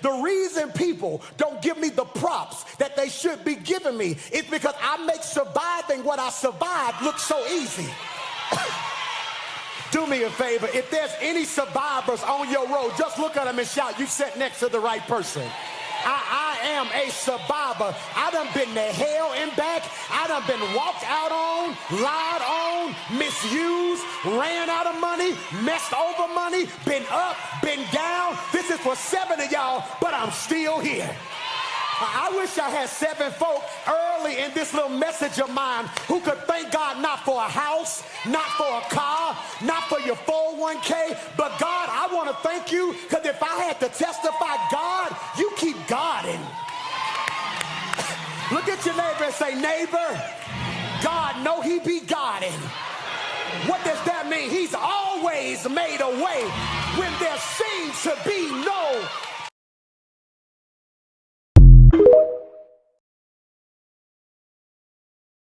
The reason people don't give me the props that they should be giving me is because I make surviving what I survived look so easy. Do me a favor, if there's any survivors on your road, just look at them and shout, you sat next to the right person. I am a survivor. I done been to hell and back. I done been walked out on, lied on, misused, ran out of money, messed over money, been up, been down. This is for 7 of y'all, but I'm still here. I wish I had 7 folk early in this little message of mine who could thank God not for a house, not for a car, not for your 401k, but God, I want to thank you because if I had to testify, God, you keep guarding. Look at your neighbor and say, neighbor, God know he be guarding. What does that mean? He's always made a way when there seems to be no